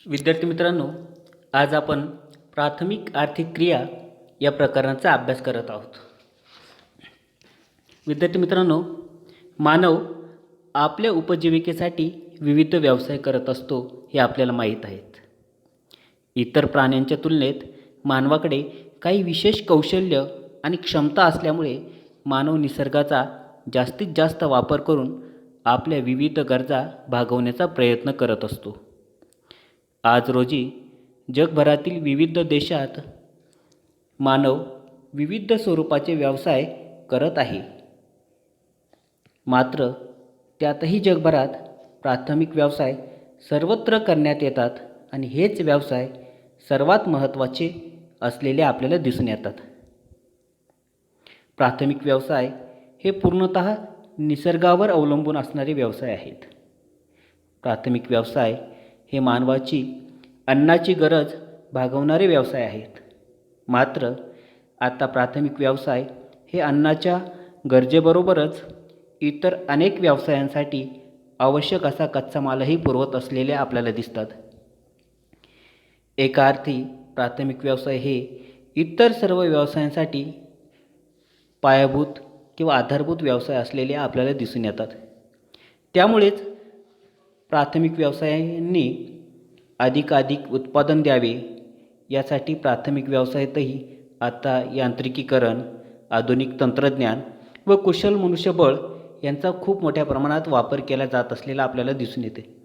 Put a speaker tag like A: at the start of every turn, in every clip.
A: विद्यार्थी मित्रांनो, आज आपण प्राथमिक आर्थिक क्रिया या प्रकरणाचा अभ्यास करत आहोत. विद्यार्थी मित्रांनो, मानव आपल्या उपजीविकेसाठी विविध व्यवसाय करत असतो हे आपल्याला माहीत आहेत. इतर प्राण्यांच्या तुलनेत मानवाकडे काही विशेष कौशल्य आणि क्षमता असल्यामुळे मानव निसर्गाचा जास्तीत जास्त वापर करून आपल्या विविध गरजा भागवण्याचा प्रयत्न करत असतो. आज रोजी जगभरातील विविध देशात मानव विविध स्वरूपाचे व्यवसाय करत आहे. मात्र त्यातही जगभरात प्राथमिक व्यवसाय सर्वत्र करण्यात येतात आणि हेच व्यवसाय सर्वात महत्त्वाचे असलेले आपल्याला दिसून येतात. प्राथमिक व्यवसाय हे पूर्णतः निसर्गावर अवलंबून असणारे व्यवसाय आहेत. प्राथमिक व्यवसाय हे मानवाची अन्नाची गरज भागवणारे व्यवसाय आहेत. मात्र आता प्राथमिक व्यवसाय हे अन्नाच्या गरजेबरोबरच इतर अनेक व्यवसायांसाठी आवश्यक असा कच्चा मालही पुरवत असलेले आपल्याला दिसतात. एका अर्थी प्राथमिक व्यवसाय हे इतर सर्व व्यवसायांसाठी पायाभूत किंवा आधारभूत व्यवसाय असलेले आपल्याला दिसून येतात. त्यामुळेच प्राथमिक व्यवसायांनी अधिकाधिक उत्पादन द्यावे यासाठी प्राथमिक व्यवसायातही आता यांत्रिकीकरण, आधुनिक तंत्रज्ञान व कुशल मनुष्यबळ यांचा खूप मोठ्या प्रमाणात वापर केला जात असलेला आपल्याला दिसून येते.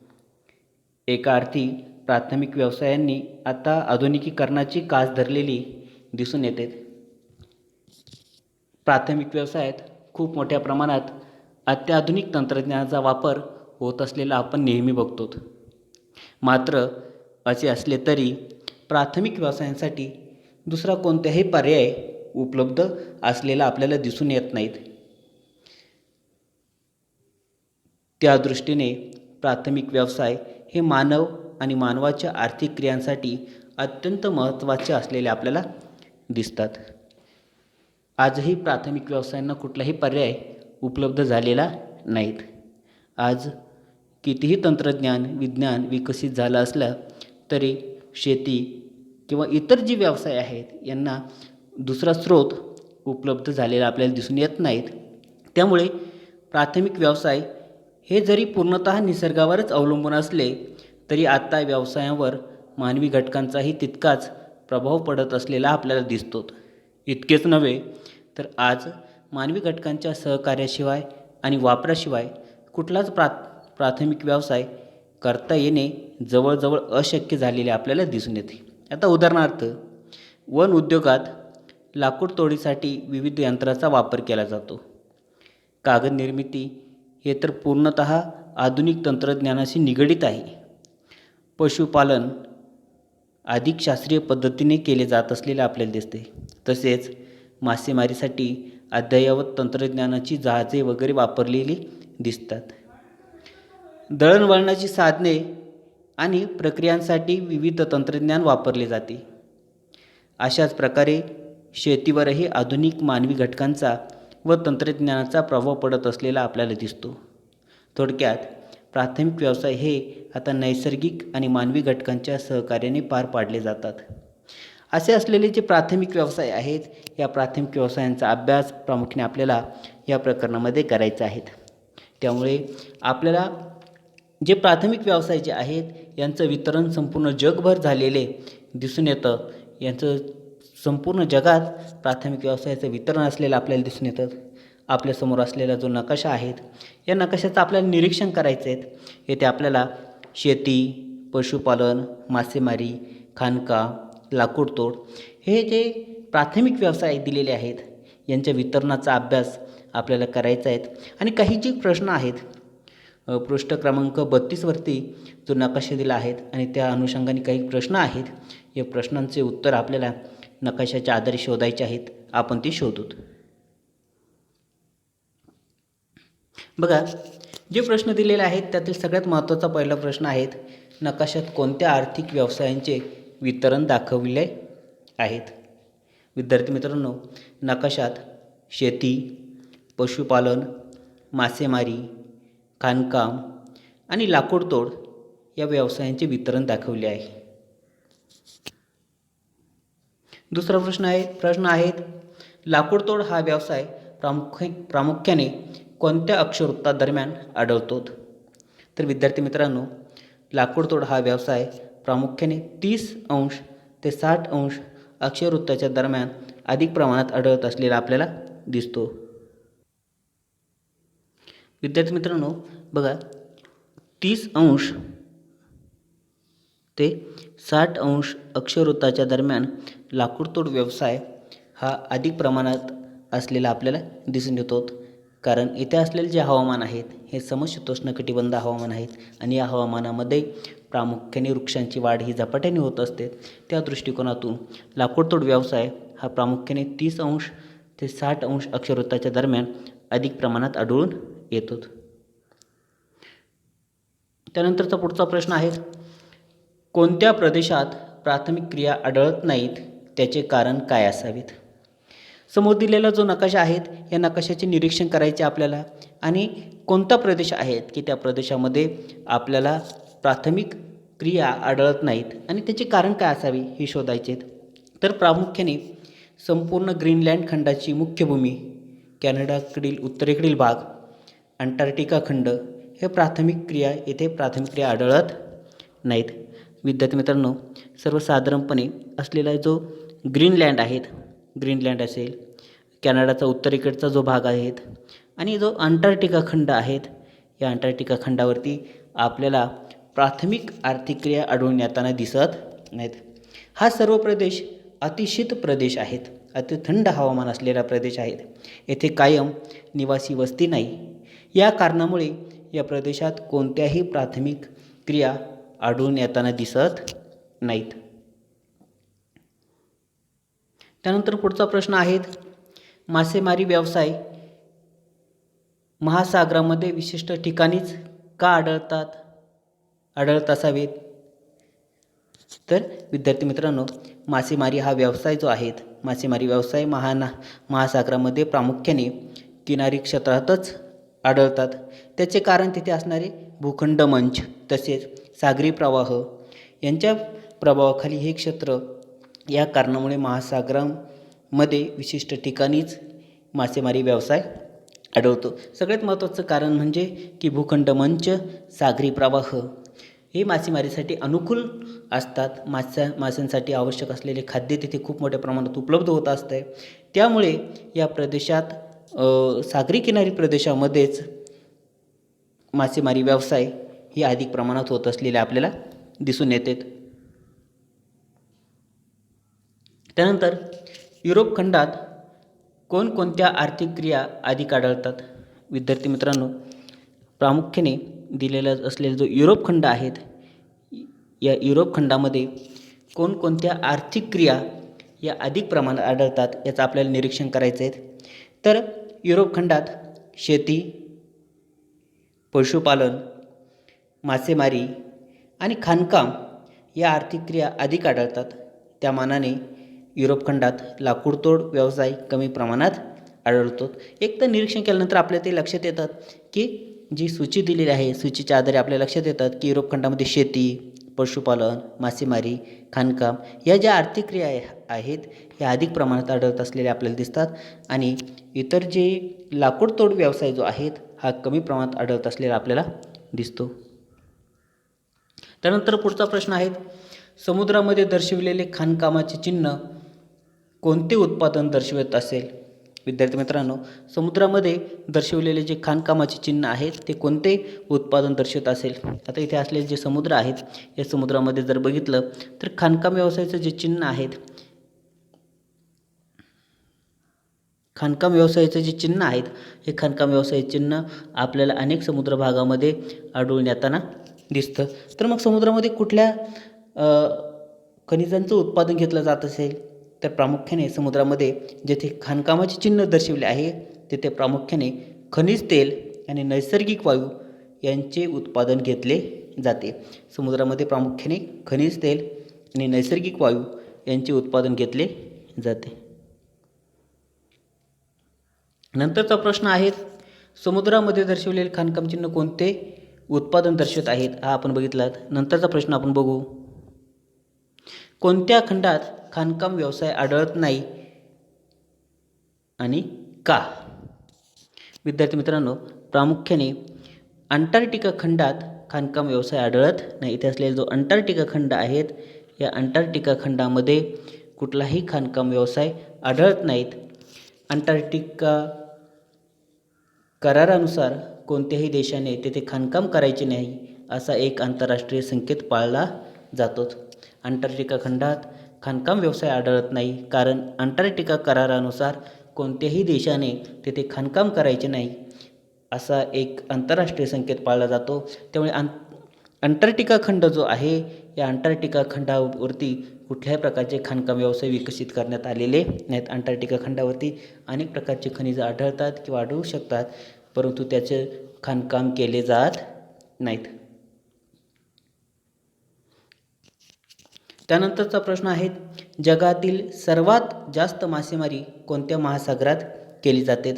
A: एका अर्थी प्राथमिक व्यवसायांनी आता आधुनिकीकरणाची कास धरलेली दिसून येते. प्राथमिक व्यवसायात खूप मोठ्या प्रमाणात अत्याधुनिक तंत्रज्ञानाचा वापर होत असलेला आपण नेहमी बघतो. मात्र असे असले तरी प्राथमिक व्यवसायांसाठी दुसरा कोणताही पर्याय उपलब्ध असलेला आपल्याला दिसून येत नाहीत. त्या दृष्टीने प्राथमिक व्यवसाय हे मानव आणि मानवाच्या आर्थिक क्रियांसाठी अत्यंत महत्त्वाचे असलेले आपल्याला दिसतात. आजही प्राथमिक व्यवसायांना कुठलाही पर्याय उपलब्ध झालेला नाहीत. आज कितीही तंत्रज्ञान, विज्ञान विकसित झालं असलं तरी शेती किंवा इतर जे व्यवसाय आहेत यांना दुसरा स्रोत उपलब्ध झालेला आपल्याला दिसून येत नाहीत. त्यामुळे प्राथमिक व्यवसाय हे जरी पूर्णतः निसर्गावरच अवलंबून असले तरी आता व्यवसायांवर मानवी घटकांचाही तितकाच प्रभाव पडत असलेला आपल्याला दिसतो. इतकेच नव्हे तर आज मानवी घटकांच्या सहकार्याशिवाय आणि वापराशिवाय कुठलाच प्राथमिक व्यवसाय करता येणे जवळजवळ अशक्य झालेले आपल्याला दिसून येते. आता उदाहरणार्थ, वन उद्योगात लाकूड तोडीसाठी विविध यंत्राचा वापर केला जातो. कागद निर्मिती हे तर पूर्णतः आधुनिक तंत्रज्ञानाशी निगडित आहे. पशुपालन अधिक शास्त्रीय पद्धतीने केले जात असलेले आपल्याला दिसते. तसेच मासेमारीसाठी अद्ययावत तंत्रज्ञानाची जहाजे वगैरे वापरलेली दिसतात. दळणवळणाची साधने आणि प्रक्रियांसाठी विविध तंत्रज्ञान वापरले जाते. अशाच प्रकारे शेतीवरही आधुनिक मानवी घटकांचा व तंत्रज्ञानाचा प्रभाव पडत असलेला आपल्याला दिसतो. थोडक्यात प्राथमिक व्यवसाय हे आता नैसर्गिक आणि मानवी घटकांच्या सहकार्याने पार पाडले जातात. असे असलेले जे प्राथमिक व्यवसाय आहेत, या प्राथमिक व्यवसायांचा अभ्यास प्रामुख्याने आपल्याला या प्रकरणामध्ये करायचा आहे. त्यामुळे आपल्याला जे प्राथमिक व्यवसाय जे आहेत यांचं वितरण संपूर्ण जगभर झालेले दिसून येतं. यांचं संपूर्ण जगात प्राथमिक व्यवसायाचं वितरण असलेलं आपल्याला दिसून येतं. आपल्यासमोर असलेला जो नकाशा आहेत या नकाशाचं आपल्याला निरीक्षण करायचं आहे. येथे आपल्याला शेती, पशुपालन, मासेमारी, खाणकाम, लाकूडतोड हे जे प्राथमिक व्यवसाय दिलेले आहेत यांच्या वितरणाचा अभ्यास आपल्याला करायचा आहे. आणि काही जे प्रश्न आहेत पृष्ठ क्रमांक 32 वरती जो नकाशा दिला आहेत आणि त्या अनुषंगाने काही प्रश्न आहेत. या प्रश्नांचे उत्तर आपल्याला नकाशाच्या आधारे शोधायचे आहेत. आपण ते शोधूत. बघा, जे प्रश्न दिलेले आहेत त्यातील सगळ्यात महत्त्वाचा पहिला प्रश्न आहे, नकाशात कोणत्या आर्थिक व्यवसायांचे वितरण दाखविले आहेत. विद्यार्थी मित्रांनो, नकाशात शेती, पशुपालन, मासेमारी, खाणकाम आणि लाकूडतोड या व्यवसायांचे वितरण दाखवले आहे. दुसरा प्रश्न आहे लाकूडतोड हा व्यवसाय प्रामुख्याने कोणत्या अक्षवृत्तादरम्यान आढळतो? तर विद्यार्थी मित्रांनो, लाकूडतोड हा व्यवसाय प्रामुख्याने 30° ते 60° अक्षवृत्ताच्या दरम्यान अधिक प्रमाणात आढळत असलेला आपल्याला दिसतो. विद्यार्थी मित्रांनो बघा, 30° ते 60° अक्षवृत्ताच्या दरम्यान लाकूडतोड व्यवसाय हा अधिक प्रमाणात असलेला आपल्याला दिसून येतो. कारण इथे असलेले जे हवामान आहेत हे समशीतोष्ण कटिबंध हवामान आहेत आणि या हवामानामध्ये प्रामुख्याने वृक्षांची वाढ ही झपाट्याने होत असते. त्या दृष्टिकोनातून लाकूडतोड व्यवसाय हा प्रामुख्याने 30° ते 60° अक्षवृत्ताच्या दरम्यान अधिक प्रमाणात आढळून येतो. त्यानंतरचा पुढचा प्रश्न आहे कोणत्या प्रदेशात प्राथमिक क्रिया आढळत नाहीत, त्याचे कारण काय असावेत? समोर दिलेला जो नकाशा आहे या नकाशाचे निरीक्षण करायचे आपल्याला आणि कोणता प्रदेश आहेत की त्या प्रदेशामध्ये आपल्याला प्राथमिक क्रिया आढळत नाहीत आणि त्याचे कारण काय असावे हे शोधायचे. तर प्रामुख्याने संपूर्ण ग्रीनलँड खंडाची मुख्य भूमी, कॅनडाकडील उत्तरेकडील भाग, अंटार्क्टिका खंड हे प्राथमिक क्रिया आढळत नाहीत. विद्यार्थी मित्रांनो, सर्वसाधारणपणे असलेला जो ग्रीनलँड असेल, कॅनडाचा उत्तरेकडचा जो भाग आहेत आणि जो अंटार्क्टिका खंड आहेत, या अंटार्क्टिका खंडावरती आपल्याला प्राथमिक आर्थिक क्रिया आढळून येताना दिसत नाहीत. हा सर्व प्रदेश अतिशीत प्रदेश आहेत, अति थंड हवामान असलेला प्रदेश आहेत. येथे कायम निवासी वस्ती नाही. या कारणामुळे या प्रदेशात कोणत्याही प्राथमिक क्रिया आढळून येताना दिसत नाहीत. त्यानंतर पुढचा प्रश्न आहे मासेमारी व्यवसाय महासागरामध्ये विशिष्ट ठिकाणीच का आढळत असावेत? तर विद्यार्थी मित्रांनो, मासेमारी हा व्यवसाय जो आहे, मासेमारी व्यवसाय महासागरामध्ये प्रामुख्याने किनारी क्षेत्रातच आढळतात. त्याचे कारण तिथे असणारे भूखंड मंच तसेच सागरी प्रवाह यांच्या प्रभावाखाली हे क्षेत्र, या कारणामुळे महासागरामध्ये विशिष्ट ठिकाणीच मासेमारी व्यवसाय आढळतो. सगळ्यात महत्त्वाचं कारण म्हणजे की भूखंड मंच, सागरी प्रवाह हे मासेमारीसाठी अनुकूल असतात. माशांसाठी आवश्यक असलेले खाद्य तिथे खूप मोठ्या प्रमाणात उपलब्ध होत असते. त्यामुळे या प्रदेशात सागरी किनारी प्रदेशामध्येच मासेमारी व्यवसाय ही अधिक प्रमाणात होत असलेले आपल्याला दिसून येते. त्यानंतर युरोप खंडात कोणकोणत्या आर्थिक क्रिया अधिक आढळतात? विद्यार्थी मित्रांनो, प्रामुख्याने दिलेला असलेला जो युरोप खंड आहेत, या युरोप खंडामध्ये कोणकोणत्या आर्थिक क्रिया या अधिक प्रमाणात आढळतात याचं आपल्याला निरीक्षण करायचं आहे. तर युरोप खंडात शेती, पशुपालन, मासेमारी आणि खाणकाम या आर्थिक क्रिया अधिक आढळतात. त्या मानाने युरोप खंडात लाकूडतोड व्यवसाय कमी प्रमाणात आढळतो. एक तर निरीक्षण केल्यानंतर आपल्याला ते लक्षात येतात की जी सूची दिलेली आहे, सूचीच्या आधारे आपल्याला लक्षात येतात की युरोप खंडामध्ये शेती, पशुपालन, मासेमारी, खाणकाम या ज्या आर्थिक क्रिया आहेत ह्या अधिक प्रमाणात आढळत असलेल्या आपल्याला दिसतात आणि इतर जे लाकूडतोड व्यवसाय जो आहेत हा कमी प्रमाणात आढळत असलेला आपल्याला दिसतो. त्यानंतर पुढचा प्रश्न आहे समुद्रामध्ये दर्शविलेले खाणकामाचे चिन्ह कोणते उत्पादन दर्शवत असेल? विद्यार्थी मित्रांनो, समुद्रामध्ये दर्शवलेले जे खाणकामाचे चिन्ह आहेत ते कोणते उत्पादन दर्शवत असेल? आता इथे असलेले जे समुद्र आहेत या समुद्रामध्ये जर बघितलं तर खाणकाम व्यवसायाचं जे चिन्ह आहेत, खाणकाम व्यवसायाचे जे चिन्ह आहेत हे खाणकाम व्यवसायाचे चिन्ह आपल्याला अनेक समुद्र भागामध्ये आढळून येताना दिसतं. तर मग समुद्रामध्ये कुठल्या खनिजांचं उत्पादन घेतलं जात असेल? तर प्रामुख्याने समुद्रामध्ये जेथे खाणकामाचे चिन्ह दर्शवले आहे तेथे प्रामुख्याने खनिज तेल आणि नैसर्गिक वायू यांचे उत्पादन घेतले जाते. समुद्रामध्ये प्रामुख्याने खनिज तेल आणि नैसर्गिक वायू यांचे उत्पादन घेतले जाते. नंतरचा प्रश्न आहे समुद्रामध्ये दर्शवलेले खाणकाम चिन्ह कोणते उत्पादन दर्शवत आहेत हा आपण बघितलात. नंतरचा प्रश्न आपण बघू. कोणत्या खंडात खाणकाम व्यवसाय आढळत नाही आणि का? विद्यार्थी मित्रांनो, प्रामुख्याने अंटार्क्टिका खंडात खाणकाम व्यवसाय आढळत नाही. इथे असलेला जो अंटार्क्टिका खंड आहेत, या अंटार्क्टिका खंडामध्ये कुठलाही खाणकाम व्यवसाय आढळत नाहीत. अंटार्क्टिका करारानुसार कोणत्याही देशाने तेथे खाणकाम करायचे नाही असा एक आंतरराष्ट्रीय संकेत पाळला जातो. अंटार्क्टिका खंडात खाणकाम व्यवसाय आढळत नाही कारण अंटार्क्टिका करारानुसार कोणत्याही देशाने तेथे खाणकाम करायचे नाही असा एक आंतरराष्ट्रीय संकेत पाळला जातो. त्यामुळे अंटार्क्टिका खंड जो आहे, या अंटार्क्टिका खंडावरती कुठल्याही प्रकारचे खाणकाम व्यवसाय विकसित करण्यात आलेले नाहीत. अंटार्क्टिका खंडावरती अनेक प्रकारचे खनिजे आढळतात किंवा आढळू शकतात, परंतु त्याचे खाणकाम केले जात नाहीत. त्यानंतरचा प्रश्न आहे, जगातील सर्वात जास्त मासेमारी कोणत्या महासागरात केली जाते?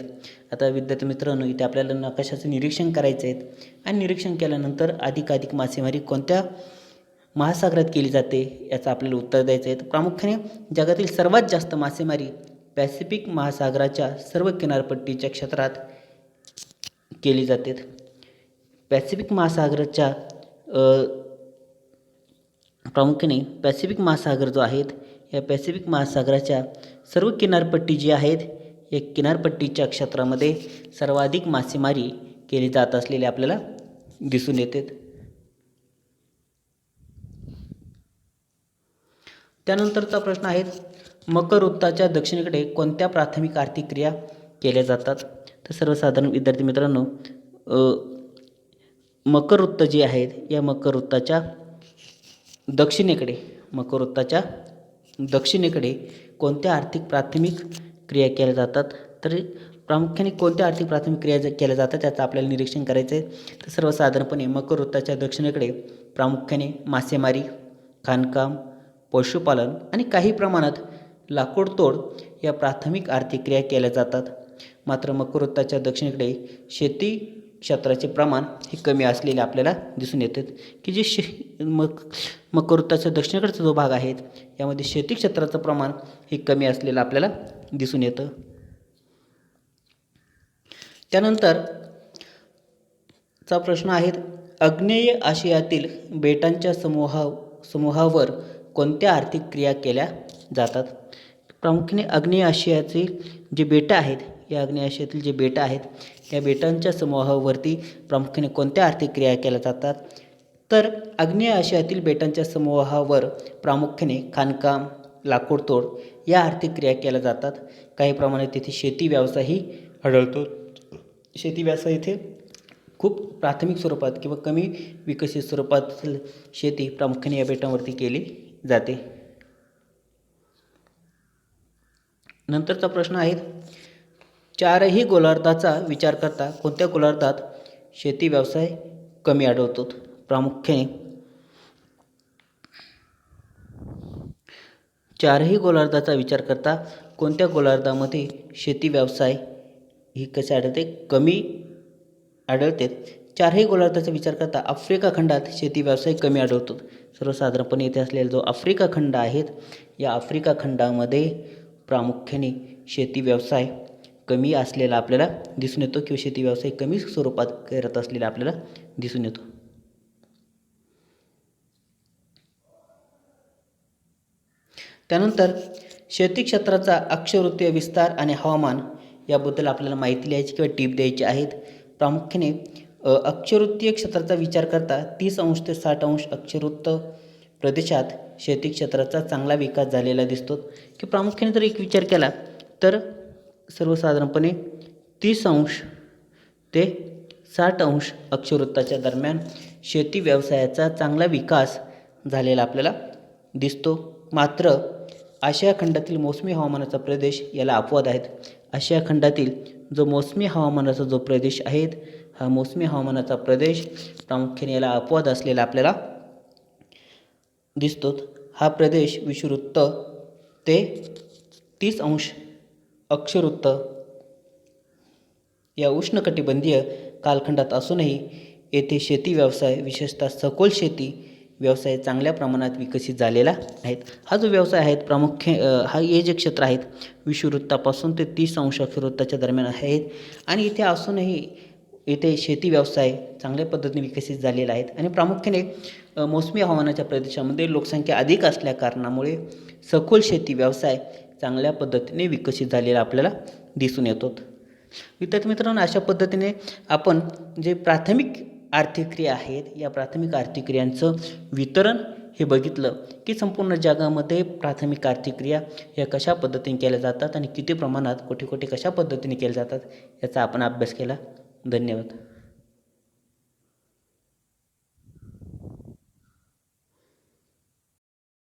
A: आता विद्यार्थी मित्रांनो, इथे आपल्याला नकाशाचं निरीक्षण करायचं आहे आणि निरीक्षण केल्यानंतर अधिकाधिक मासेमारी कोणत्या महासागरात केली जाते याचं आपल्याला उत्तर द्यायचं आहे. प्रामुख्याने जगातील सर्वात जास्त मासेमारी पॅसिफिक महासागराच्या सर्व किनारपट्टीच्या क्षेत्रात केली जाते. पॅसिफिक महासागराच्या प्रामुख्याने पॅसिफिक महासागर जो आहेत, या पॅसिफिक महासागराच्या सर्व किनारपट्टी जी आहेत, या किनारपट्टीच्या क्षेत्रामध्ये सर्वाधिक मासेमारी केली जात असलेले आपल्याला दिसून येते. त्यानंतरचा प्रश्न आहे, मकर वृत्ताच्या दक्षिणेकडे कोणत्या प्राथमिक आर्थिक क्रिया केल्या जातात? तर सर्वसाधारण विद्यार्थी मित्रांनो, मकर वृत्त जे आहेत, या मकर वृत्ताच्या दक्षिणेकडे कोणत्या आर्थिक प्राथमिक क्रिया केल्या जातात? तर प्रामुख्याने कोणत्या आर्थिक प्राथमिक क्रिया केल्या जातात त्याचं आपल्याला निरीक्षण करायचं आहे. तर सर्वसाधारणपणे मकर वृत्ताच्या दक्षिणेकडे प्रामुख्याने मासेमारी, खाणकाम, पशुपालन आणि काही प्रमाणात लाकूडतोड या प्राथमिक आर्थिक क्रिया केल्या जातात. मात्र मकर वृत्ताच्या दक्षिणेकडे शेती क्षेत्राचे प्रमाण हे कमी असलेले आपल्याला दिसून येतात, की जे मकर वृत्ताच्या दक्षिणेकडचा जो भाग आहे, यामध्ये शेती क्षेत्राचं प्रमाण हे कमी असलेलं आपल्याला दिसून येतं. त्यानंतरचा प्रश्न आहे, आग्नेय आशियातील बेटांच्या समूहावर कोणत्या आर्थिक क्रिया केल्या जातात? प्रामुख्याने आग्नेय आशियातील जे बेटं आहेत, या आग्नेय आशियातील जे बेटं आहेत, या बेटांच्या समूहावरती प्रामुख्याने कोणत्या आर्थिक क्रिया केल्या जातात? तर आग्नेय आशियातील बेटांच्या समूहावर प्रामुख्याने खाणकाम, लाकूडतोड या आर्थिक क्रिया केल्या जातात. काही प्रमाणात तिथे शेती व्यवसायही आढळतो. शेती व्यवसाय इथे खूप प्राथमिक स्वरूपात किंवा कमी विकसित स्वरूपात शेती प्रामुख्याने या बेटांवरती केली जाते. नंतरचा प्रश्न आहे, चारही गोलार्धाचा विचार करता कोणत्या गोलार्धात शेती व्यवसाय कमी आढळतो? प्रामुख्याने चारही गोलार्धाचा विचार करता कोणत्या गोलार्धामध्ये शेती व्यवसाय ही कसे आढळते? कमी आढळते. चारही गोलार्धाचा विचार करता आफ्रिका खंडात शेती व्यवसाय कमी आढळतो. सर्वसाधारणपणे इथे असलेला जो आफ्रिका खंड आहेत, या आफ्रिका खंडामध्ये प्रामुख्याने शेती व्यवसाय कमी असलेला आपल्याला दिसून येतो किंवा शेती व्यवसाय कमी स्वरूपात करत असलेला आपल्याला दिसून येतो. त्यानंतर शेती क्षेत्राचा अक्षवृत्तीय विस्तार आणि हवामान याबद्दल आपल्याला माहिती लिहायची किंवा टीप द्यायची आहेत. प्रामुख्याने अक्षवृत्तीय क्षेत्राचा विचार करता 30° ते 60° अक्षवृत्त प्रदेशात शेती क्षेत्राचा चांगला विकास झालेला दिसतो. की प्रामुख्याने जर एक विचार केला तर सर्वसाधारणपणे 30° ते 60° अक्षवृत्ताच्या दरम्यान शेती व्यवसायाचा चांगला विकास झालेला आपल्याला दिसतो. मात्र आशिया खंडातील मोसमी हवामानाचा प्रदेश याला अपवाद आहेत. आशिया खंडातील जो मोसमी हवामानाचा जो प्रदेश आहेत, हा मोसमी हवामानाचा प्रदेश प्रामुख्याने याला अपवाद असलेला आपल्याला दिसतो. हा प्रदेश विषुववृत्त ते 30° अक्षवृत्त या उष्णकटिबंधीय कालखंडात असूनही येथे शेती व्यवसाय विशेषतः सखोल शेती व्यवसाय चांगल्या प्रमाणात विकसित झालेला आहे. हा जो व्यवसाय आहे हा हे जे क्षेत्र आहेत विषुववृत्तापासून ते 30 अंश अक्षुवृत्ताच्या दरम्यान आहेत आणि इथे असूनही इथे शेती व्यवसाय चांगल्या पद्धतीने विकसित झालेला आहे आणि प्रामुख्याने मोसमी हवामानाच्या प्रदेशामध्ये लोकसंख्या अधिक असल्या कारणामुळे सखोल शेती व्यवसाय चांगल्या पद्धतीने विकसित झालेला आपल्याला दिसून येतो. विद्यार्थी मित्रांनो, अशा पद्धतीने आपण जे प्राथमिक आर्थिक क्रिया आहेत या प्राथमिक आर्थिक क्रियांचं वितरण हे बघितलं की संपूर्ण जगामध्ये प्राथमिक आर्थिक क्रिया या कशा पद्धतीने केल्या जातात आणि किती प्रमाणात कुठे कुठे कशा पद्धतीने केल्या जातात याचा आपण अभ्यास केला. धन्यवाद.